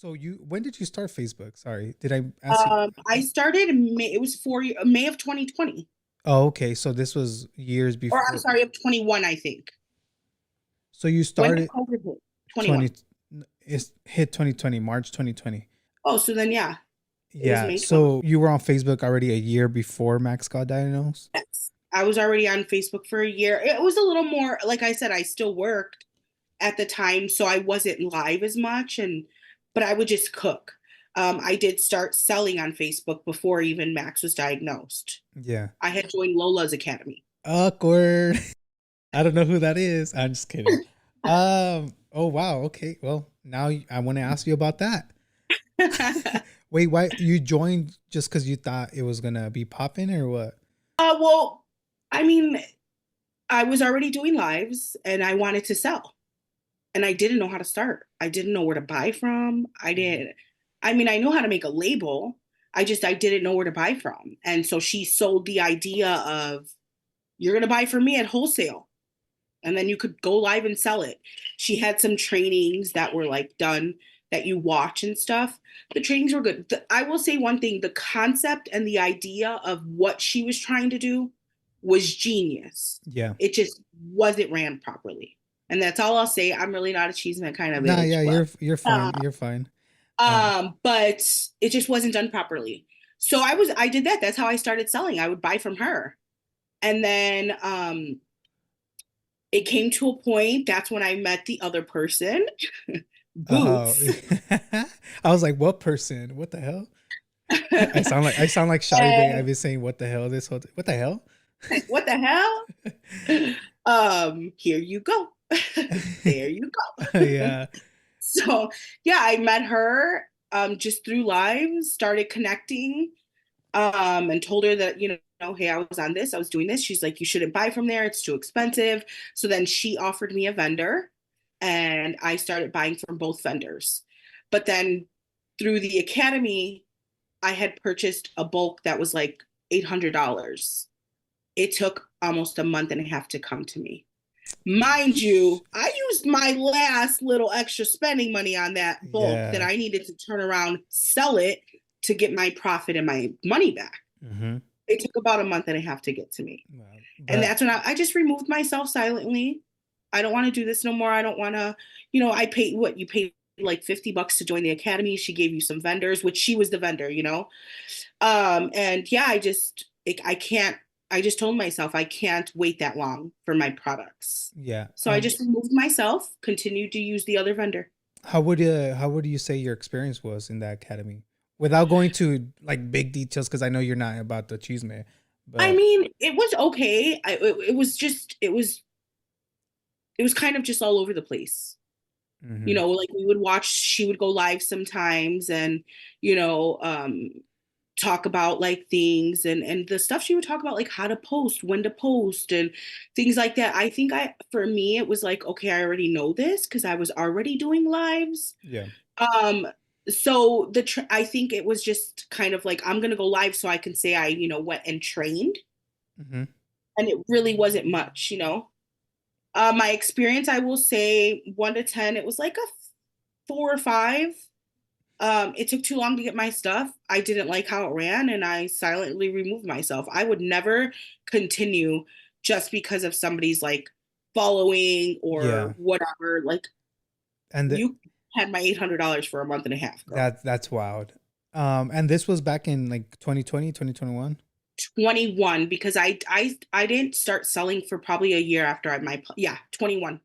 So when did you start Facebook? Sorry, did I ask you? I started in May, it was May of 2020, Oh, okay. So this was years or I'm before. sorry, of 21, I think. So you When did started COVID hit? 20, 21. it's hit 2020, March 2020. Oh, so then yeah, it was Yeah. May 20. So you were on Facebook already a year before Max got diagnosed? Yes. I was already on Facebook for a year. It was a little more, like I said, I still worked at the time, so I wasn't live as much, but I would just cook. I did start selling on Facebook before even Max was diagnosed. Yeah. I had joined Lola's Academy. Awkward. I don't know who that is. I'm just kidding. Oh wow. Okay. Well, now I want to ask you about that. Wait, why you joined just because you thought it was gonna be popping or what? Well, I mean, I was already doing lives and I wanted to sell. And I didn't know how to start. I didn't know where to buy from. Mhm. I mean, I know how to make a label. I didn't know where to buy from. And so she sold the idea of you're going to buy from me at wholesale and then you could go live and sell it. She had some trainings that were like done that you watch and stuff. The trainings were good. I will say one thing, the concept and the idea of what she was trying to do was genius. Yeah. It just wasn't ran properly. And that's all I'll say. I'm really not a cheeseman kind of Nah, bitch, yeah, but you're uh, fine. You're fine. Uh, but it just wasn't done properly. So I did that. That's how I started selling. I would buy from her. And then it came to a point, that's when I met the other person, oh, Boots. I was like, what person? What the hell? I sound like Shotty Bay. I've And been saying what the hell this whole what the hell? what the hell? Here you go. There you go. Yeah. So yeah, I met her just through lives, started connecting, and told her that, hey, I was on this, I was doing this. She's like, you shouldn't buy from there, it's too expensive. So then she offered me a vendor and I started buying from both vendors. But then through the academy, I had purchased a bulk that was like $800. It took almost a month and a half to come to me. Mind you, I used my last little extra spending money on that bulk that Yeah. I needed to turn around, sell it to get my profit and my money back. Mm-hmm. It took about a month and a half to get to me. And But that's when I just removed myself silently. I don't want to do this no more. I don't want to, I paid what you paid like $50 to join the academy. She gave you some vendors, which she was the vendor. And yeah, I can't, I just told myself I can't wait that long for my products. yeah. So I just removed myself, continued to use the other vendor. How would you say your experience was in that academy? Without going to like big details, because I know you're not about the cheese man, I but mean, it was okay. It was just, it was kind of just all over the place. hmm Like we would watch, she would go live sometimes and, you know, um, talk about like things and the stuff she would talk about, like how to post, when to post, and things like that. I think for me, it was like, okay, I already know this because I was already doing lives. yeah. Um, so I think it was just kind of like, I'm going to go live so I can say I, went and trained. hmm And it really wasn't much. My experience, I will say 1 to 10, it was like a 4 or 5. It took too long to get my stuff. I didn't like how it ran and I silently removed myself. I would never continue just because of somebody's like following or Yeah. whatever. Like And you had my $800 for a month and a half, girl. that's wild. And this was back in like 2020, 2021. 21 because I didn't start selling for probably a year after yeah, 21.